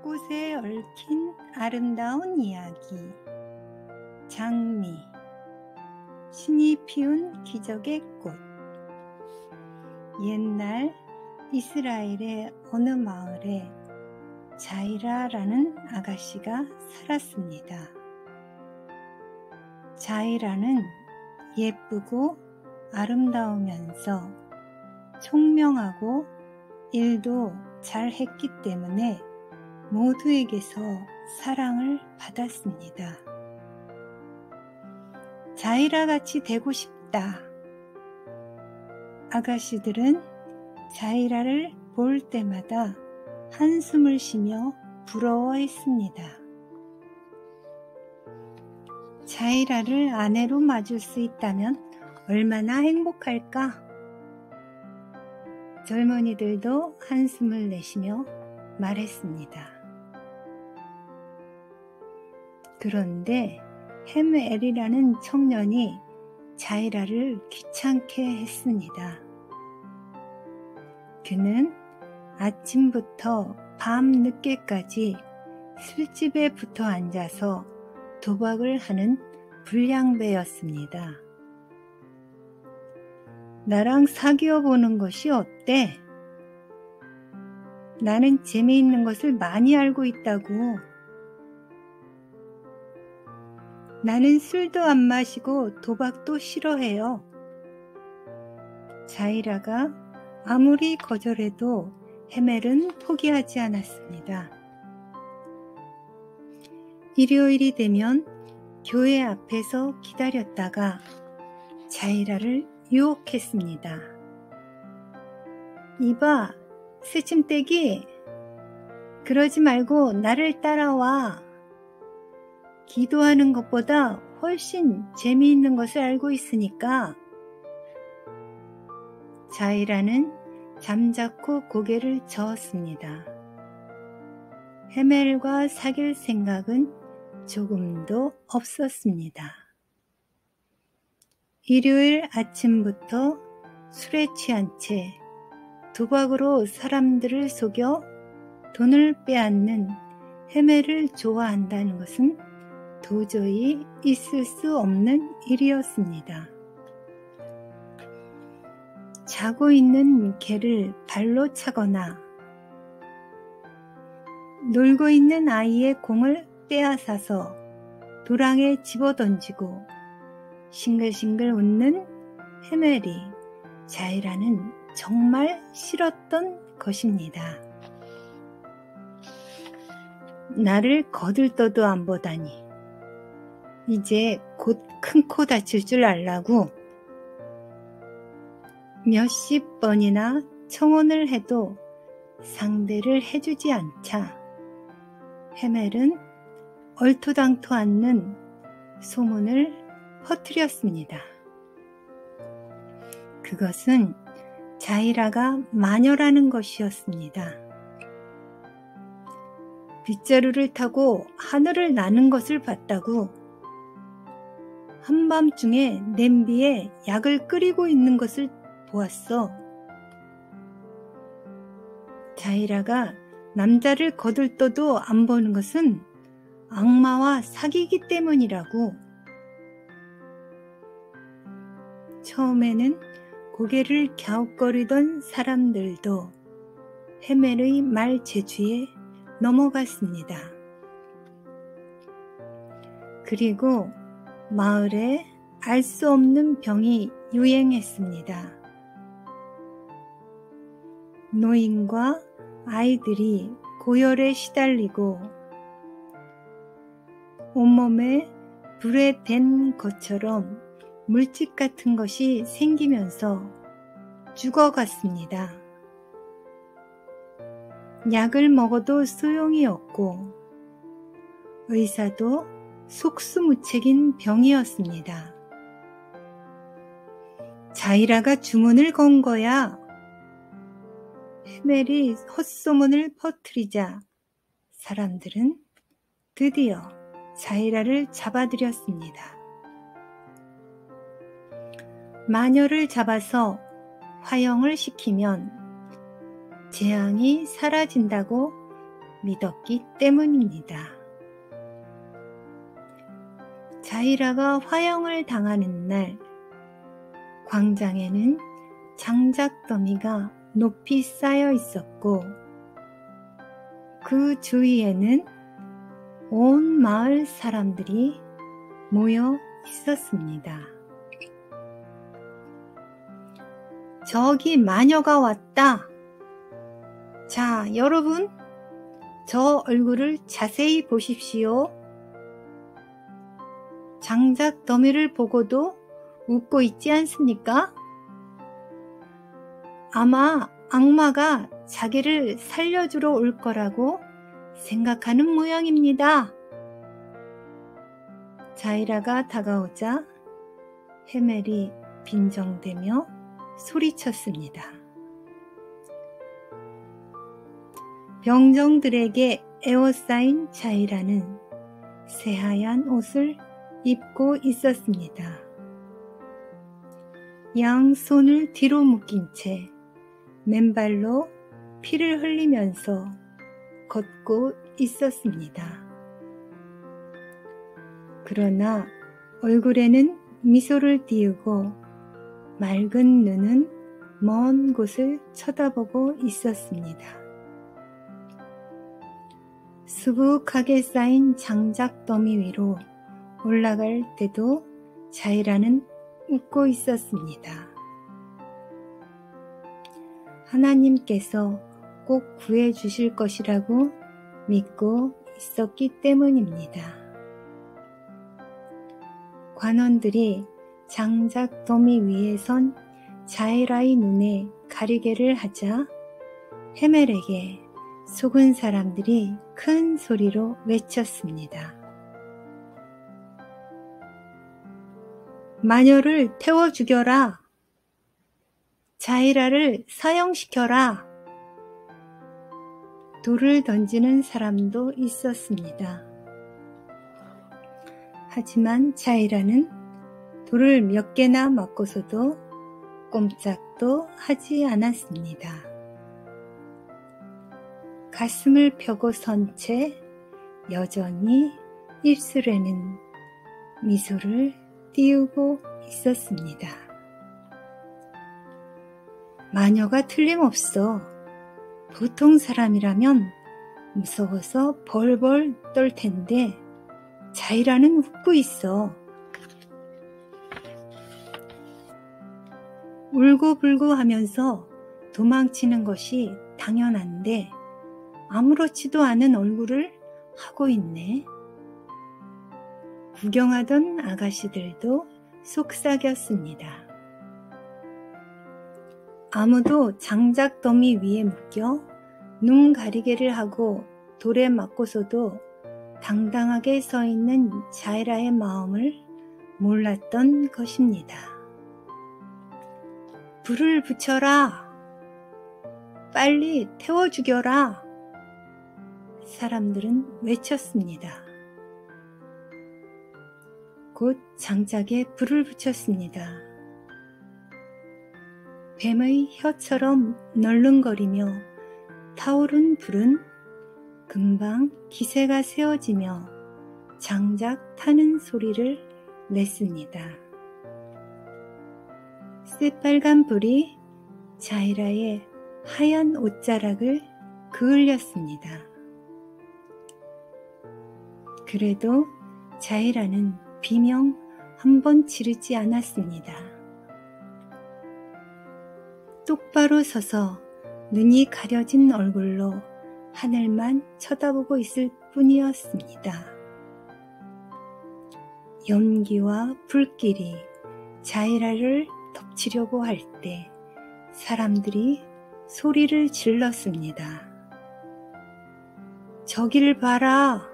꽃에 얽힌 아름다운 이야기. 장미. 신이 피운 기적의 꽃. 옛날 이스라엘의 어느 마을에 자이라라는 아가씨가 살았습니다. 자이라는 예쁘고 아름다우면서 총명하고 일도 잘했기 때문에 모두에게서 사랑을 받았습니다. 자이라같이 되고 싶다. 아가씨들은 자이라를 볼 때마다 한숨을 쉬며 부러워했습니다. 자이라를 아내로 맞을 수 있다면 얼마나 행복할까? 젊은이들도 한숨을 내쉬며 말했습니다. 그런데 헤멜이라는 청년이 자이라를 귀찮게 했습니다. 그는 아침부터 밤 늦게까지 술집에 붙어 앉아서 도박을 하는 불량배였습니다. 나랑 사귀어 보는 것이 어때? 나는 재미있는 것을 많이 알고 있다고. 나는 술도 안 마시고 도박도 싫어해요. 자이라가 아무리 거절해도 헤멜은 포기하지 않았습니다. 일요일이 되면 교회 앞에서 기다렸다가 자이라를 유혹했습니다. 이봐, 새침대기, 그러지 말고 나를 따라와. 기도하는 것보다 훨씬 재미있는 것을 알고 있으니까. 자이라는 잠자코 고개를 저었습니다. 헤멜과 사귈 생각은 조금도 없었습니다. 일요일 아침부터 술에 취한 채 도박으로 사람들을 속여 돈을 빼앗는 헤멜을 좋아한다는 것은 도저히 있을 수 없는 일이었습니다. 자고 있는 개를 발로 차거나 놀고 있는 아이의 공을 빼앗아서 도랑에 집어던지고 싱글싱글 웃는 헤멜이 자이라는 정말 싫었던 것입니다. 나를 거들떠도 안 보다니. 이제 곧 큰 코 다칠 줄 알라고. 몇십 번이나 청혼을 해도 상대를 해주지 않자 헤멜은 얼토당토 않는 소문을 퍼뜨렸습니다. 그것은 자이라가 마녀라는 것이었습니다. 빗자루를 타고 하늘을 나는 것을 봤다고. 한밤중에 냄비에 약을 끓이고 있는 것을 보았어. 자이라가 남자를 거들떠도 안 보는 것은 악마와 사귀기 때문이라고. 처음에는 고개를 갸웃거리던 사람들도 헤멜의 말 재주에 넘어갔습니다. 그리고 마을에 알 수 없는 병이 유행했습니다. 노인과 아이들이 고열에 시달리고 온몸에 불에 댄 것처럼 물집 같은 것이 생기면서 죽어갔습니다. 약을 먹어도 소용이 없고 의사도 속수무책인 병이었습니다. 자이라가 주문을 건 거야. 헤멜이 헛소문을 퍼뜨리자 사람들은 드디어 자이라를 잡아들였습니다. 마녀를 잡아서 화형을 시키면 재앙이 사라진다고 믿었기 때문입니다. 자이라가 화형을 당하는 날, 광장에는 장작더미가 높이 쌓여 있었고 그 주위에는 온 마을 사람들이 모여 있었습니다. 저기 마녀가 왔다. 자, 여러분, 저 얼굴을 자세히 보십시오. 장작 더미를 보고도 웃고 있지 않습니까? 아마 악마가 자기를 살려주러 올 거라고 생각하는 모양입니다. 자이라가 다가오자 헤멜이 빈정대며 소리쳤습니다. 병정들에게 에워싸인 자이라는 새하얀 옷을 입고 있었습니다. 양손을 뒤로 묶인 채 맨발로 피를 흘리면서 걷고 있었습니다. 그러나 얼굴에는 미소를 띄우고 맑은 눈은 먼 곳을 쳐다보고 있었습니다. 수북하게 쌓인 장작더미 위로 올라갈 때도 자이라는 웃고 있었습니다. 하나님께서 꼭 구해주실 것이라고 믿고 있었기 때문입니다. 관원들이 장작더미 위에 선 자이라의 눈에 가리개를 하자 헤멜에게 속은 사람들이 큰 소리로 외쳤습니다. 마녀를 태워 죽여라. 자이라를 사형시켜라. 돌을 던지는 사람도 있었습니다. 하지만 자이라는 돌을 몇 개나 맞고서도 꼼짝도 하지 않았습니다. 가슴을 펴고 선 채 여전히 입술에는 미소를 띄우고 있었습니다. 마녀가 틀림없어. 보통 사람이라면 무서워서 벌벌 떨 텐데 자이라는 웃고 있어. 울고불고 하면서 도망치는 것이 당연한데 아무렇지도 않은 얼굴을 하고 있네. 구경하던 아가씨들도 속삭였습니다. 아무도 장작더미 위에 묶여 눈 가리개를 하고 돌에 맞고서도 당당하게 서 있는 자이라의 마음을 몰랐던 것입니다. 불을 붙여라. 빨리 태워 죽여라. 사람들은 외쳤습니다. 곧 장작에 불을 붙였습니다. 뱀의 혀처럼 널른거리며 타오른 불은 금방 기세가 세워지며 장작 타는 소리를 냈습니다. 새빨간 불이 자이라의 하얀 옷자락을 그을렸습니다. 그래도 자이라는 비명 한 번 지르지 않았습니다. 똑바로 서서 눈이 가려진 얼굴로 하늘만 쳐다보고 있을 뿐이었습니다. 연기와 불길이 자이라를 덮치려고 할 때 사람들이 소리를 질렀습니다. 저기를 봐라.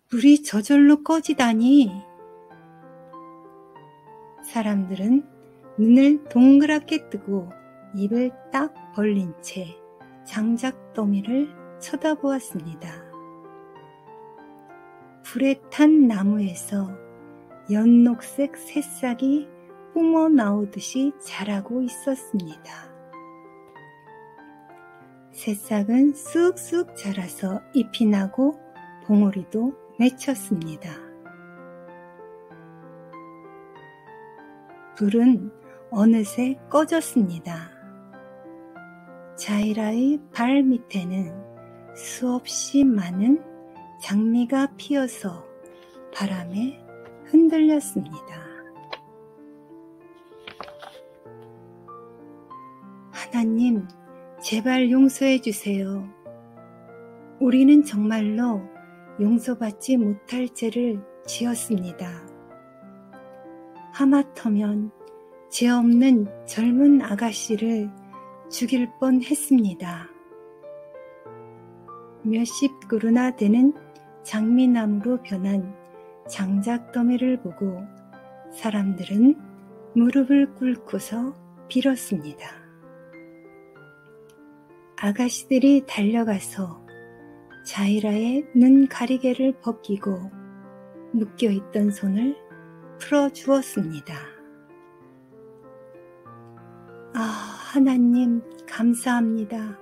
불이 저절로 꺼지다니. 사람들은 눈을 동그랗게 뜨고 입을 딱 벌린 채 장작더미를 쳐다보았습니다. 불에 탄 나무에서 연녹색 새싹이 뿜어 나오듯이 자라고 있었습니다. 새싹은 쑥쑥 자라서 잎이 나고 봉오리도 맺혔습니다. 불은 어느새 꺼졌습니다. 자이라의 발 밑에는 수없이 많은 장미가 피어서 바람에 흔들렸습니다. 하나님, 제발 용서해 주세요. 우리는 정말로 용서받지 못할 죄를 지었습니다. 하마터면 죄 없는 젊은 아가씨를 죽일 뻔했습니다. 몇십 그루나 되는 장미나무로 변한 장작더미를 보고 사람들은 무릎을 꿇고서 빌었습니다. 아가씨들이 달려가서 자이라의 눈 가리개를 벗기고 묶여있던 손을 풀어주었습니다. 하나님 감사합니다.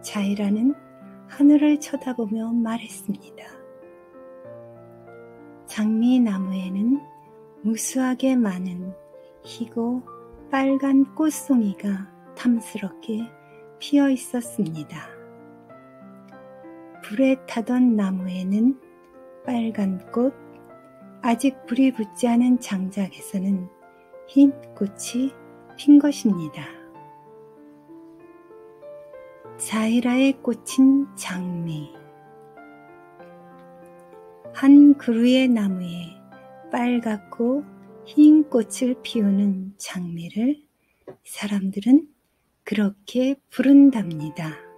자이라는 하늘을 쳐다보며 말했습니다. 장미나무에는 무수하게 많은 희고 빨간 꽃송이가 탐스럽게 피어 있었습니다. 불에 타던 나무에는 빨간 꽃, 아직 불이 붙지 않은 장작에서는 흰 꽃이 핀 것입니다. 자이라의 꽃인 장미. 한 그루의 나무에 빨갛고 흰 꽃을 피우는 장미를 사람들은 그렇게 부른답니다.